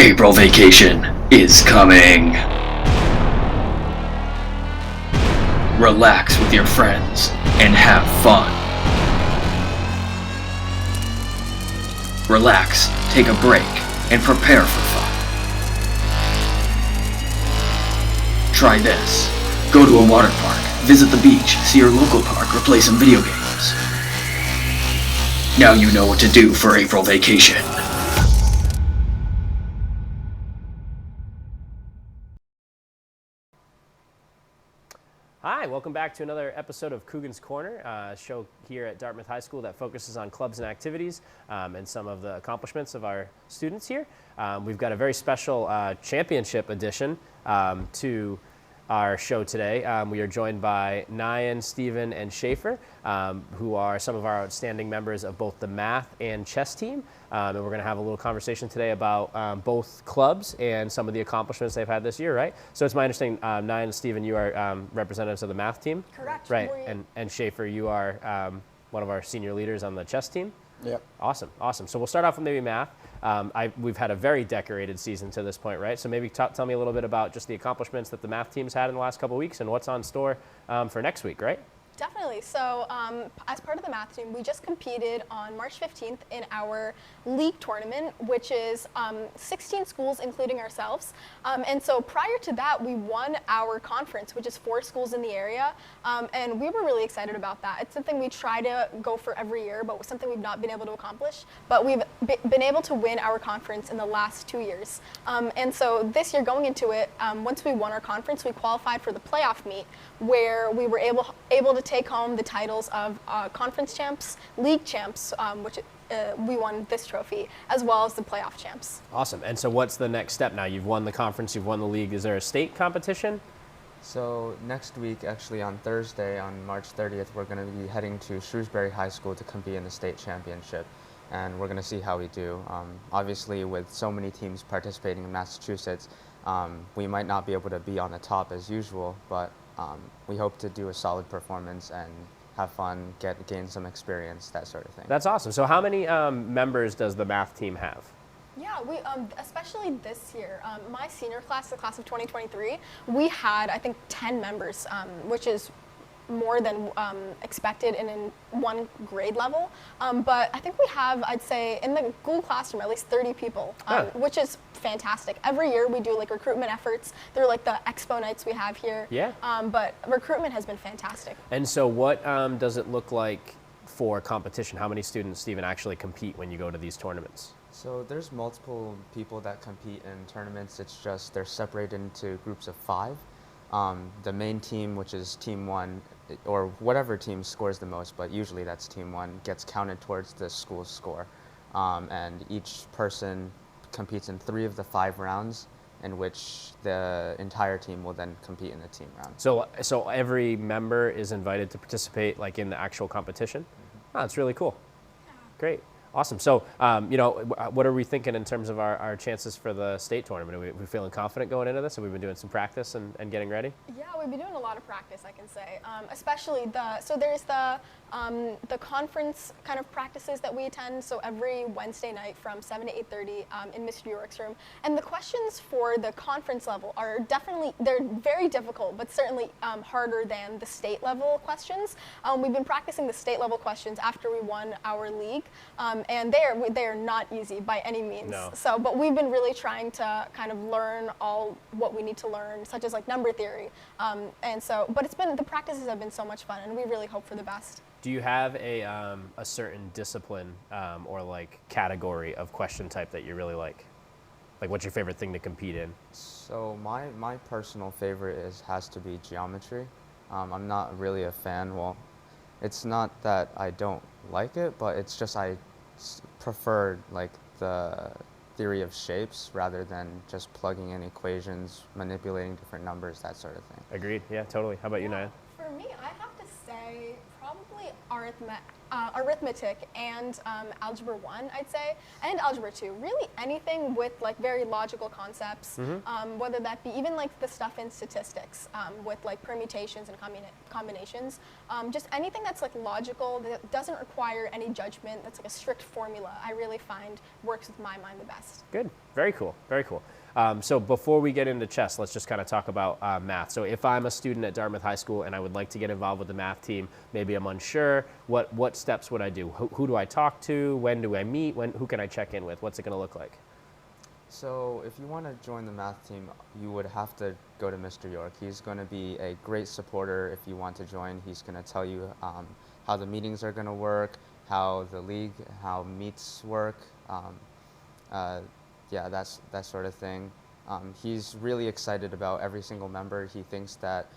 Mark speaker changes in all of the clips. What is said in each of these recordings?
Speaker 1: April vacation is coming. Relax with your friends and have fun. Relax, take a break, and prepare for fun. Try this. Go to a water park, visit the beach, see your local park, or play some video games. Now you know what to do for April vacation.
Speaker 2: Hi, welcome back to another episode of Coogan's Corner, a show here at Dartmouth High School that focuses on clubs and activities and some of the accomplishments of our students here. We've got a very special championship edition to our show today. We are joined by Nyan, Steven, and Schaefer, who are some of our outstanding members of both the math and chess team. And we're going to have a little conversation today about both clubs and some of the accomplishments they've had this year, right? So it's my understanding, Nyan and Steven, you are representatives of the math team?
Speaker 3: Correct.
Speaker 2: Right, and Schaefer, you are one of our senior leaders on the chess team?
Speaker 4: Yep.
Speaker 2: Awesome. So we'll start off with maybe math. We've had a very decorated season to this point, right? So maybe tell me a little bit about just the accomplishments that the math team's had in the last couple of weeks and what's on store for next week, right?
Speaker 3: Definitely. So as part of the math team, we just competed on March 15th in our league tournament, which is 16 schools, including ourselves. And so prior to that, we won our conference, which is 4 schools in the area. And we were really excited about that. It's something we try to go for every year, but something we've not been able to accomplish. But we've been able to win our conference in the last 2 years. And so this year going into it, once we won our conference, we qualified for the playoff meet, where we were able to take home the titles of conference champs, league champs, which we won this trophy, as well as the playoff champs.
Speaker 2: Awesome. And so what's the next step now? You've won the conference, you've won the league. Is there a state competition?
Speaker 4: So next week, actually on Thursday, on March 30th, we're going to be heading to Shrewsbury High School to compete in the state championship. And we're going to see how we do. Obviously, with so many teams participating in Massachusetts, we might not be able to be on the top as usual, but we hope to do a solid performance and have fun, gain some experience, that sort of thing.
Speaker 2: That's awesome. So how many members does the math team have?
Speaker 3: Yeah, we especially this year, my senior class, the class of 2023, we had, I think, 10 members, which is more than expected in one grade level. But I think we have, I'd say, in the Google Classroom, at least 30 people, which is fantastic. Every year we do like recruitment efforts. They're like the expo nights we have here.
Speaker 2: Yeah.
Speaker 3: But recruitment has been fantastic.
Speaker 2: And so what does it look like for competition? How many students, Steven, actually compete when you go to these tournaments?
Speaker 4: So there's multiple people that compete in tournaments. It's just they're separated into groups of 5. The main team, which is team 1, or whatever team scores the most, but usually that's team 1, gets counted towards the school's score. And each person competes in 3 of the 5 rounds, in which the entire team will then compete in the team round.
Speaker 2: So every member is invited to participate like in the actual competition? Mm-hmm. Oh, that's really cool.
Speaker 3: Yeah.
Speaker 2: Great. Awesome. So, what are we thinking in terms of our chances for the state tournament? Are we feeling confident going into this? Have we been doing some practice and getting ready?
Speaker 3: Yeah, we've been doing a lot of practice, I can say. Especially so there's the conference kind of practices that we attend. So every Wednesday night from 7 to 8:30 in Mr. York's room. And the questions for the conference level are they're very difficult, but certainly harder than the state level questions. We've been practicing the state level questions after we won our league. And they are not easy by any means.
Speaker 2: No.
Speaker 3: So, but we've been really trying to kind of learn all what we need to learn, such as like number theory. But the practices have been so much fun, and we really hope for the best.
Speaker 2: Do you have a certain discipline or like category of question type that you really like? Like, what's your favorite thing to compete in?
Speaker 4: So my personal favorite has to be geometry. I'm not really a fan. Well, it's not that I don't like it, but it's just I prefer like the theory of shapes rather than just plugging in equations, manipulating different numbers, that sort of thing.
Speaker 2: Agreed. Yeah, totally. How about you, Naya?
Speaker 3: For me, I have to say probably arithmetic and algebra 1, I'd say, and algebra 2. Really anything with like very logical concepts, whether that be even like the stuff in statistics with like permutations and combinations. Just anything that's like logical, that doesn't require any judgment, that's like a strict formula, I really find works with my mind the best.
Speaker 2: Good. Very cool. Very cool. So before we get into chess, let's just kind of talk about math. So if I'm a student at Dartmouth High School and I would like to get involved with the math team, maybe I'm unsure, what steps would I do? Who do I talk to? When do I meet? Who can I check in with? What's it going to look like?
Speaker 4: So if you want to join the math team, you would have to go to Mr. York. He's going to be a great supporter if you want to join. He's going to tell you how the meetings are going to work, how the league, how meets work. Yeah, that sort of thing. He's really excited about every single member. He thinks that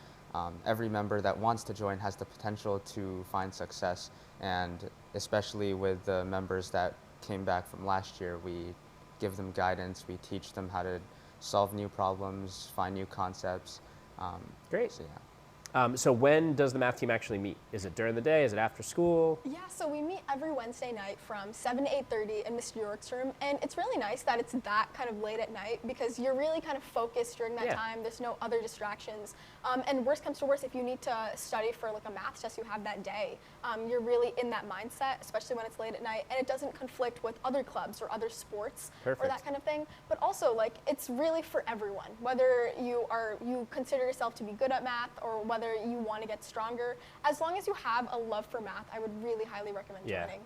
Speaker 4: every member that wants to join has the potential to find success, and especially with the members that came back from last year, we give them guidance, we teach them how to solve new problems, find new concepts.
Speaker 2: Great.
Speaker 4: So, yeah.
Speaker 2: So when does the math team actually meet? Is it during the day? Is it after school?
Speaker 3: Yeah, so we meet every Wednesday night from 7 to 8:30 in Mr. York's room, and it's really nice that it's that kind of late at night because you're really kind of focused during that time. There's no other distractions. And worst comes to worst, if you need to study for like a math test you have that day, you're really in that mindset, especially when it's late at night, and it doesn't conflict with other clubs or other sports or that kind of thing. But also, like, it's really for everyone, whether you consider yourself to be good at math or whether you want to get stronger. As long as you have a love for math, I would really highly recommend joining.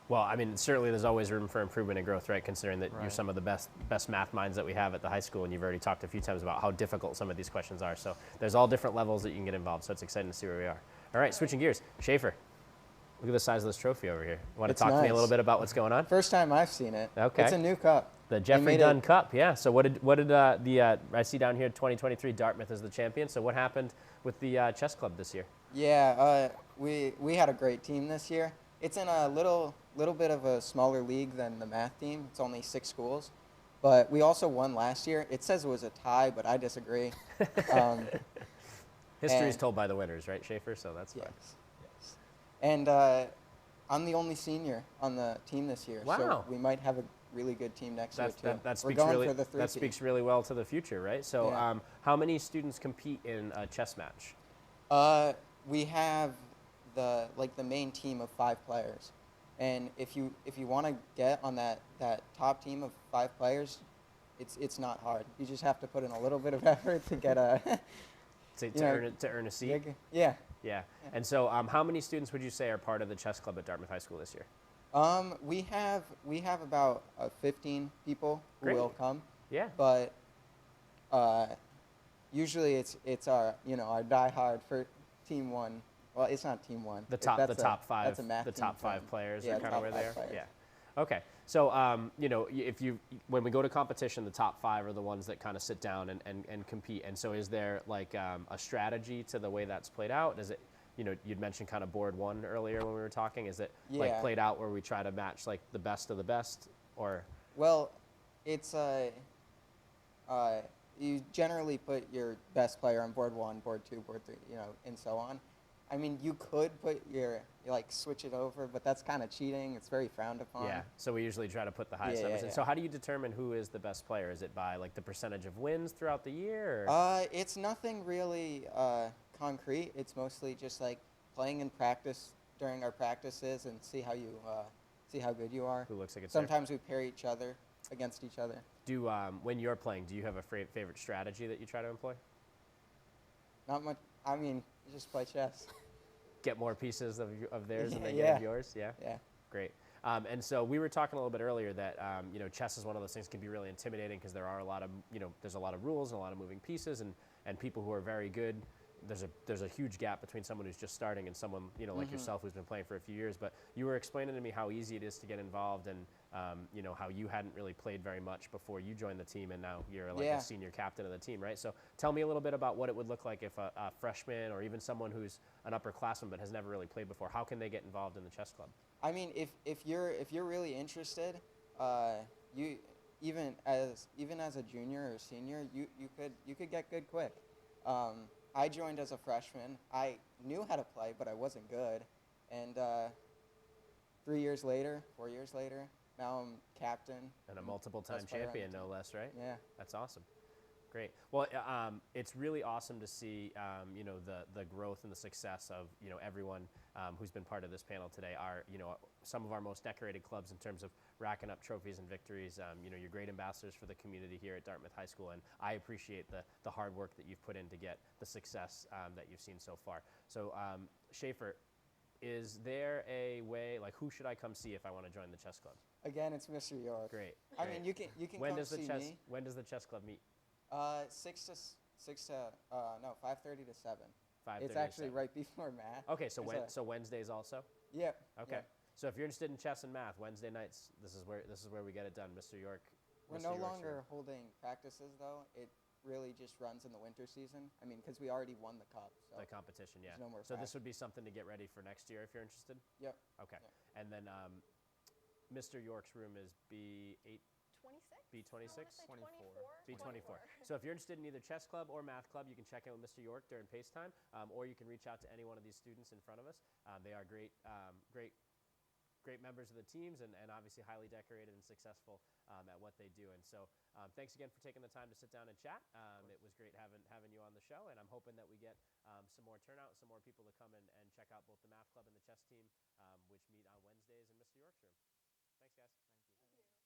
Speaker 2: Well, I mean, certainly there's always room for improvement and growth, right? Considering that you're some of the best math minds that we have at the high school, and you've already talked a few times about how difficult some of these questions are. So there's all different levels that you can get involved. So it's exciting to see where we are. All right, switching gears. Schaefer, look at the size of this trophy over here. Want to talk to me a little bit about what's going on?
Speaker 5: First time I've seen it.
Speaker 2: Okay.
Speaker 5: It's a new cup.
Speaker 2: The Jeffrey Dunn Cup, yeah. So what did I see down here, 2023 Dartmouth as the champion. So what happened with the chess club this year?
Speaker 5: Yeah, we had a great team this year. It's in a little bit of a smaller league than the math team. It's only 6 schools, but we also won last year. It says it was a tie, but I disagree.
Speaker 2: History is told by the winners, right, Schaefer? So that's fine.
Speaker 5: Yes. And I'm the only senior on the team this year, so we might have a really good team next year too.
Speaker 2: That speaks really well to the future, right? So how many students compete in a chess match?
Speaker 5: We have the main team of 5 players, and if you want to get on that top team of 5 players, it's not hard. You just have to put in a little bit of effort to get a
Speaker 2: to earn a seat.
Speaker 5: Yeah.
Speaker 2: And so how many students would you say are part of the chess club at Dartmouth High School this year?
Speaker 5: We have about 15 people who will come.
Speaker 2: Yeah.
Speaker 5: But usually it's our our diehard for team 1. Well, it's not team 1.
Speaker 2: The top 5.
Speaker 5: That's a math
Speaker 2: the
Speaker 5: team
Speaker 2: top 5 players
Speaker 5: yeah,
Speaker 2: are kind of where they are.
Speaker 5: Players.
Speaker 2: Yeah. Okay. So when we go to competition, the top 5 are the ones that kind of sit down and compete. And so is there like a strategy to the way that's played out? Is it you'd mentioned kind of board 1 earlier when we were talking. Is it like played out where we try to match like the best of the best, or?
Speaker 5: Well, it's you generally put your best player on board 1, board 2, board 3, and so on. I mean, you could put switch it over, but that's kind of cheating. It's very frowned upon.
Speaker 2: Yeah. So we usually try to put the highest numbers in. So how do you determine who is the best player? Is it by like the percentage of wins throughout the year? Or?
Speaker 5: It's nothing really concrete. It's mostly just like playing in practice during our practices and see how good you are.
Speaker 2: Who looks like it's
Speaker 5: Sometimes we pair each other against each other.
Speaker 2: When you're playing, do you have a favorite strategy that you try to employ?
Speaker 5: Not much. I mean, you just play chess.
Speaker 2: Get more pieces of theirs and then get of yours? Yeah?
Speaker 5: Yeah.
Speaker 2: Great. And so we were talking a little bit earlier that, chess is one of those things that can be really intimidating because there are a lot of, there's a lot of rules and a lot of moving pieces and people who are very good. There's a huge gap between someone who's just starting and someone, like yourself who's been playing for a few years. But you were explaining to me how easy it is to get involved and, how you hadn't really played very much before you joined the team and now you're like a senior captain of the team, right? So tell me a little bit about what it would look like if a freshman or even someone who's an upperclassman but has never really played before, how can they get involved in the chess club?
Speaker 5: I mean, if you're really interested, you even as a junior or senior, you could get good quick. I joined as a freshman. I knew how to play, but I wasn't good. And 3 years later, 4 years later, now I'm captain.
Speaker 2: And a multiple-time
Speaker 5: best player on the
Speaker 2: champion, no
Speaker 5: team.
Speaker 2: less, right?
Speaker 5: Yeah.
Speaker 2: That's awesome. Great. Well, it's really awesome to see, you know, the growth and the success of, you know, everyone who's been part of this panel today. Are, you know, some of our most decorated clubs in terms of racking up trophies and victories. You know, you're great ambassadors for the community here at Dartmouth High School, and I appreciate the hard work that you've put in to get the success that you've seen so far. So, Schaefer, is there a way, like, who should I come see if I want to join the chess club?
Speaker 5: Again, it's Mr. York.
Speaker 2: Great.
Speaker 5: I mean, you can
Speaker 2: When
Speaker 5: come
Speaker 2: does the
Speaker 5: see
Speaker 2: chess
Speaker 5: me.
Speaker 2: When does the chess club meet?
Speaker 5: 5:30 to 7.
Speaker 2: 5:30
Speaker 5: It's
Speaker 2: to
Speaker 5: actually
Speaker 2: 7.
Speaker 5: right before math.
Speaker 2: Okay, so
Speaker 5: There's a-
Speaker 2: Wednesdays also.
Speaker 5: Yep.
Speaker 2: Okay.
Speaker 5: Yep.
Speaker 2: So if you're interested in chess and math, Wednesday nights, this is where we get it done, Mr. York.
Speaker 5: We're
Speaker 2: Mr.
Speaker 5: no
Speaker 2: York's
Speaker 5: longer
Speaker 2: room.
Speaker 5: holding practices though. It really just runs in the winter season. I mean, because we already won the cup. So.
Speaker 2: The competition, yeah.
Speaker 5: There's no more
Speaker 2: So this
Speaker 5: practice.
Speaker 2: would be something to get ready for next year if you're interested.
Speaker 5: Yep.
Speaker 2: Okay.
Speaker 5: Yep.
Speaker 2: And then Mr. York's room is B8.
Speaker 3: 26?
Speaker 2: B26?
Speaker 4: 24.
Speaker 2: B24. So if you're interested in either chess club or math club, you can check in with Mr. York during pace time, or you can reach out to any one of these students in front of us. They are great members of the teams, and obviously highly decorated and successful at what they do. And so thanks again for taking the time to sit down and chat. It was great having you on the show, and I'm hoping that we get some more turnout, some more people to come and check out both the math club and the chess team, which meet on Wednesdays in Mr. York's room. Thanks, guys.
Speaker 4: Thank you.